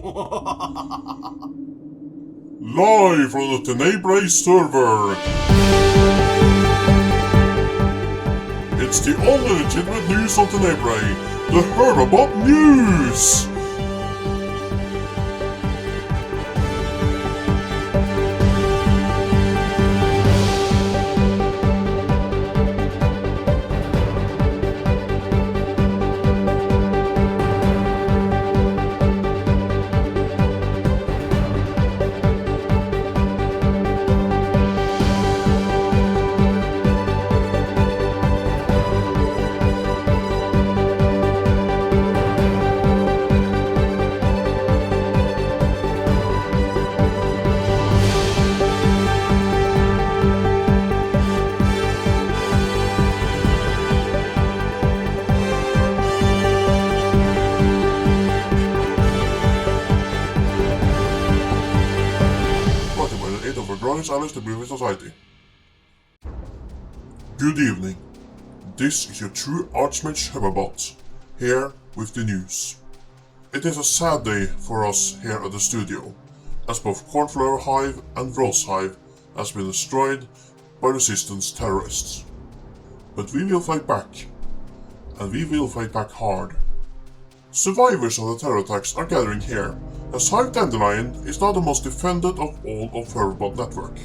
Live from the Tenebrae server. It's the only legitimate news on Tenebrae, the Herbabot News! Alice, the Brewing Society. Good evening. This is your true Archmage Herbabot, here with the news. It is a sad day for us here at the studio, as both Cornflower Hive and Rose Hive has been destroyed by resistance terrorists. But we will fight back, and we will fight back hard. Survivors of the terror attacks are gathering here, as Hive Dandelion is now the most defended of all of Herbabot network.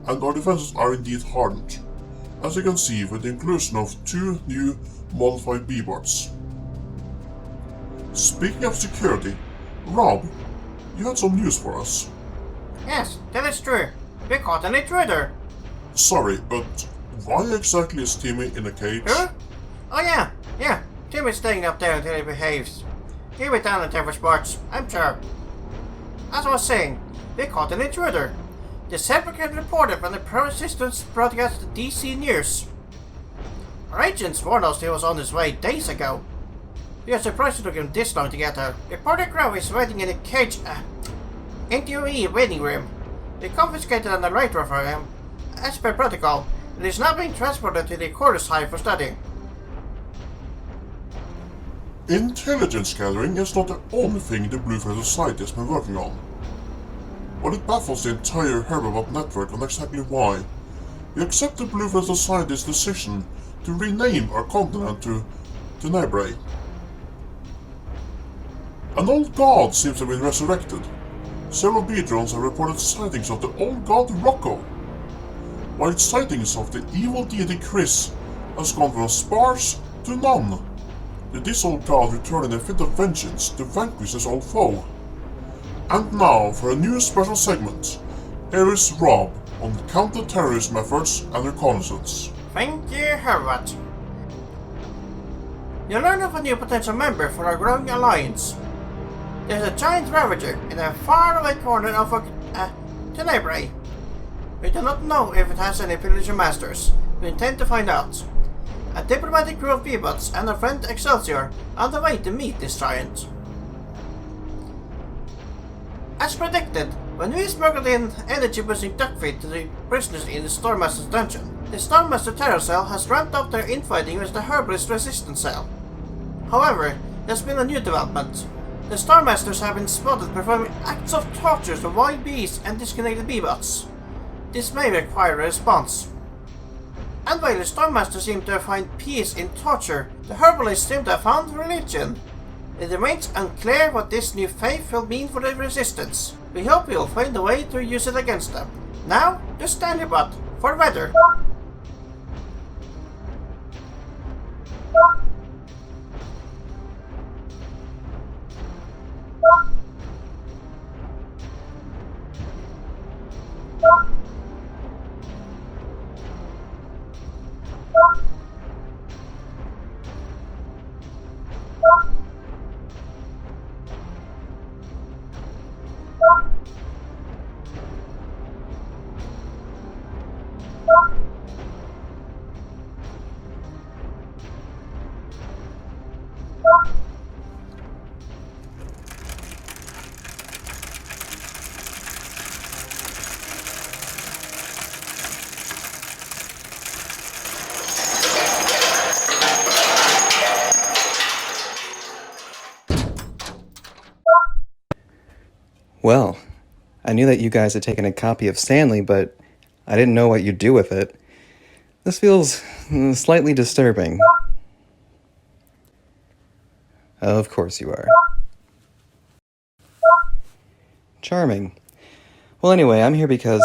And our defenses are indeed hardened, as you can see with the inclusion of 2 new modified B-bots. Speaking of security, Rob, you had some news for us. Yes, that is true. We caught an intruder. Sorry, but why exactly is Timmy in a cage? Huh? Oh yeah. Timmy's staying up there until he behaves. He'll be down at every sports, I'm sure. As I was saying, we caught an intruder. The Sepulchre reported from the pro-resistance broadcast DC News. Our agents warned us he was on his way days ago. We are surprised it took him this long to get there. Reporter Crow is waiting in a cage NTOE waiting room. We confiscated an narrator for him, as per protocol, and is now being transported to the Chorus Hive for study. Intelligence gathering is not the only thing the Blueface Society has been working on. But it baffles the entire Herbabot network on exactly why we accept the Blueface Society's decision to rename our continent to Tenebrae. An old god seems to have been resurrected. Several B-drones have reported sightings of the old god Rocco, while sightings of the evil deity Chris has gone from sparse to none. Did this old god return in a fit of vengeance to vanquish his old foe? And now for a new special segment. Here is Rob on counter-terrorism efforts and reconnaissance. Thank you, Herbabot. You learn of a new potential member for our growing alliance. There's a giant ravager in a faraway corner of Tenebrae. We do not know if it has any pillager masters. We intend to find out. A diplomatic crew of B-bots and our friend Excelsior are on the way to meet this giant. As predicted, when we smuggled in energy-boosting duck feed to the prisoners in the Stormmaster's dungeon, the Stormmaster terror cell has ramped up their infighting with the Herbalist resistance cell. However, there's been a new development. The Stormmasters have been spotted performing acts of torture to wild bees and disconnected B-bots. This may require a response. And while the Stormmasters seem to find peace in torture, the Herbalists seem to have found religion. It remains unclear what this new faith will mean for the resistance. We hope we will find a way to use it against them. Now, to Standybot for weather. Well, I knew that you guys had taken a copy of Stanley, but I didn't know what you'd do with it. This feels slightly disturbing. Of course you are. Charming. Well, anyway, I'm here because...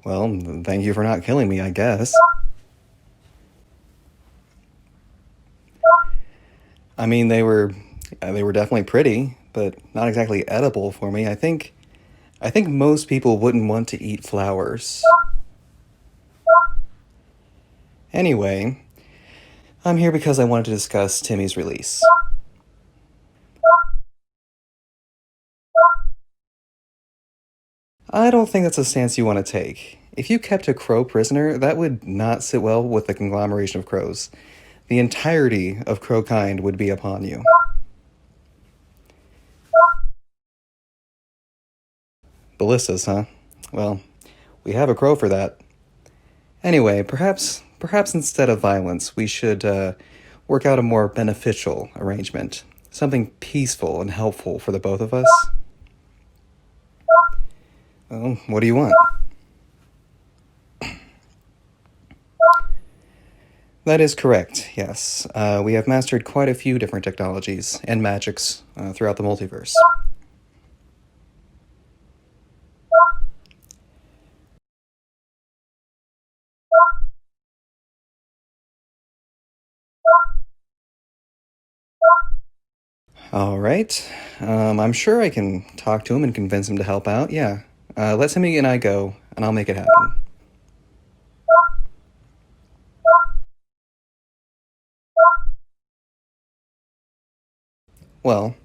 Well, thank you for not killing me, I guess. I mean, they were definitely pretty, but not exactly edible for me. I think most people wouldn't want to eat flowers. Anyway, I'm here because I wanted to discuss Timmy's release. I don't think that's a stance you want to take. If you kept a crow prisoner, that would not sit well with the conglomeration of crows. The entirety of crow kind would be upon you. Ballistas, huh? Well, we have a crow for that. Anyway, perhaps instead of violence, we should work out a more beneficial arrangement. Something peaceful and helpful for the both of us. Well, what do you want? That is correct, yes. We have mastered quite a few different technologies and magics throughout the multiverse. All right. I'm sure I can talk to him and convince him to help out, yeah. Let Timmy and I go, and I'll make it happen. Well,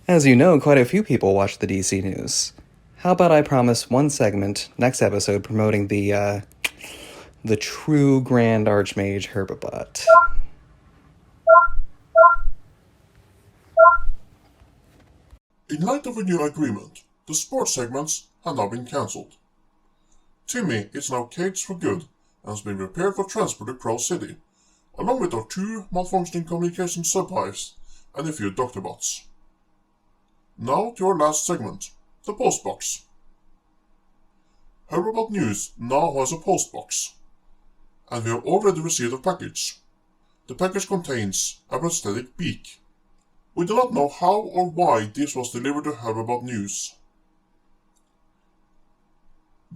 as you know, quite a few people watch the DC News. How about I promise one segment next episode promoting the true Grand Archmage Herbabot. In light of a new agreement, the sports segments have now been cancelled. Timmy is now caged for good and has been prepared for transport to Crow City, along with our 2 malfunctioning communication subhives and a few Doctorbots. Now to our last segment, the postbox. Herbabot News now has a postbox, and we have already received a package. The package contains a prosthetic beak. We do not know how or why this was delivered to Herbabot News.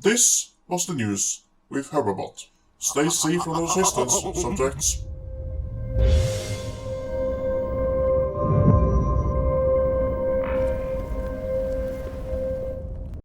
This was the news with Herbabot. Stay safe from the resistance, subjects.